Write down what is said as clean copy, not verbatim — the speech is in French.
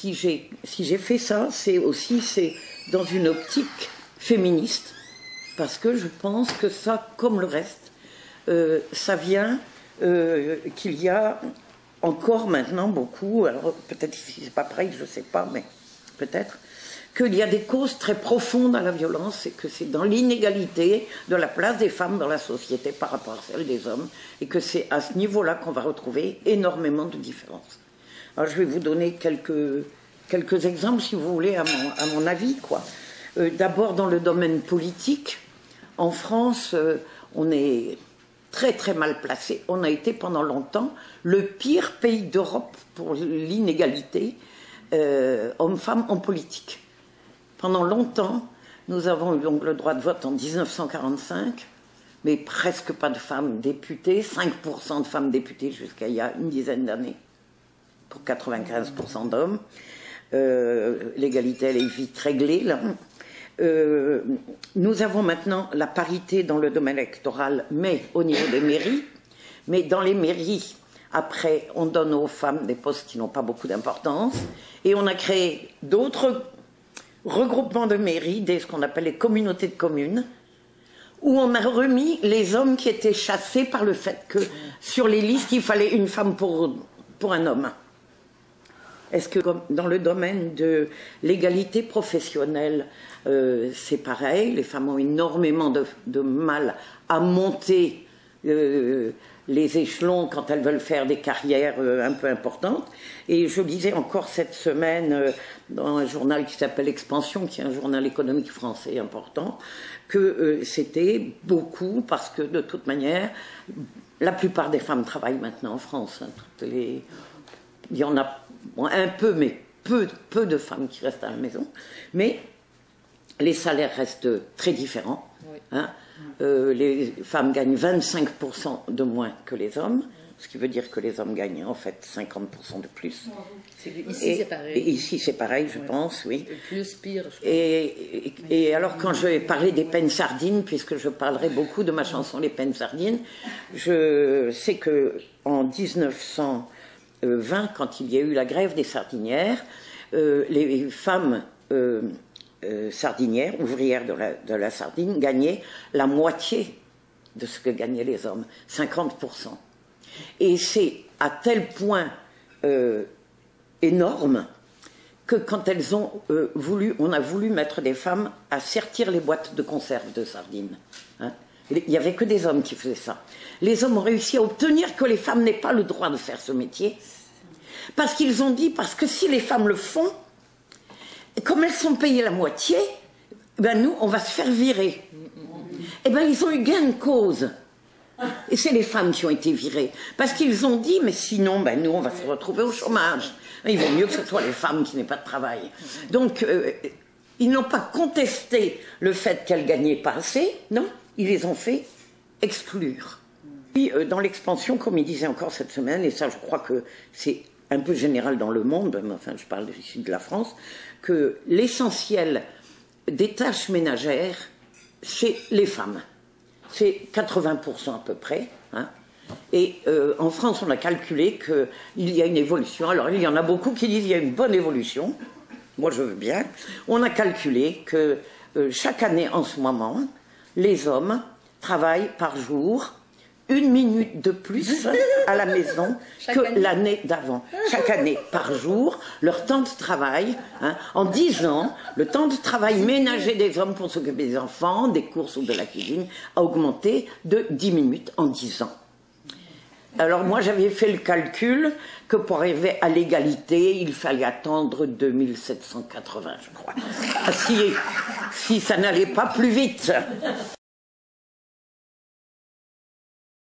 si j'ai fait ça, c'est dans une optique féministe, parce que je pense que ça, comme le reste, ça vient qu'il y a encore maintenant beaucoup, alors peut-être ici c'est pas pareil, je sais pas, mais peut-être, qu'il y a des causes très profondes à la violence et que c'est dans l'inégalité de la place des femmes dans la société par rapport à celle des hommes, et que c'est à ce niveau-là qu'on va retrouver énormément de différences. Alors je vais vous donner quelques exemples, si vous voulez, à mon avis, quoi. D'abord dans le domaine politique, en France, on est très très mal placé. On a été pendant longtemps le pire pays d'Europe pour l'inégalité hommes-femmes en politique. Pendant longtemps, nous avons eu donc le droit de vote en 1945, mais presque pas de femmes députées, 5% de femmes députées jusqu'à il y a une dizaine d'années, pour 95% d'hommes. L'égalité, elle est vite réglée, là. Nous avons maintenant la parité dans le domaine électoral, mais au niveau des mairies. Mais dans les mairies, après, on donne aux femmes des postes qui n'ont pas beaucoup d'importance. Et on a créé d'autres regroupements de mairies, ce qu'on appelle les communautés de communes, où on a remis les hommes qui étaient chassés par le fait que sur les listes, il fallait une femme pour un homme. Est-ce que dans le domaine de l'égalité professionnelle, c'est pareil, les femmes ont énormément de mal à monter les échelons quand elles veulent faire des carrières un peu importantes. Et je lisais encore cette semaine dans un journal qui s'appelle Expansion, qui est un journal économique français important, que c'était beaucoup, parce que de toute manière, la plupart des femmes travaillent maintenant en France. Hein, il y en a un peu, mais peu de femmes qui restent à la maison. Mais les salaires restent très différents. Oui. Hein. Les femmes gagnent 25% de moins que les hommes, ce qui veut dire que les hommes gagnent en fait 50% de plus. Ici c'est pareil. Et ici c'est pareil, je pense, oui. Et plus pire, je pense. Et alors quand je vais parler des peines sardines, puisque je parlerai beaucoup de ma chanson Les peines sardines, je sais qu'en 1920, quand il y a eu la grève des sardinières, les femmes sardinières, ouvrières de la sardine, gagnaient la moitié de ce que gagnaient les hommes, 50%. Et c'est à tel point énorme que quand elles ont on a voulu mettre des femmes à sertir les boîtes de conserve de sardines. Hein. Il n'y avait que des hommes qui faisaient ça. Les hommes ont réussi à obtenir que les femmes n'aient pas le droit de faire ce métier, parce qu'ils ont dit, parce que si les femmes le font, comme elles sont payées la moitié, ben nous, on va se faire virer. Et ben ils ont eu gain de cause. Et c'est les femmes qui ont été virées. Parce qu'ils ont dit, mais sinon, ben nous, on va se retrouver au chômage. Il vaut mieux que ce soit les femmes qui n'aient pas de travail. Donc, ils n'ont pas contesté le fait qu'elles gagnaient pas assez, non, ils les ont fait exclure. Puis, dans l'expansion, comme il disait encore cette semaine, et ça, je crois que c'est un peu général dans le monde, mais enfin, je parle ici de la France, que l'essentiel des tâches ménagères, c'est les femmes. C'est 80% à peu près. Hein. Et en France, on a calculé qu'il y a une évolution. Alors, il y en a beaucoup qui disent qu'il y a une bonne évolution. Moi, je veux bien. On a calculé que chaque année, en ce moment, les hommes travaillent par jour 1 minute de plus à la maison que l'année d'avant. Chaque année, par jour, leur temps de travail, hein, en 10 ans, le temps de travail ménager des hommes pour s'occuper des enfants, des courses ou de la cuisine, a augmenté de 10 minutes en 10 ans. Alors moi, j'avais fait le calcul que pour arriver à l'égalité, il fallait attendre 2780, je crois. Si ça n'allait pas plus vite.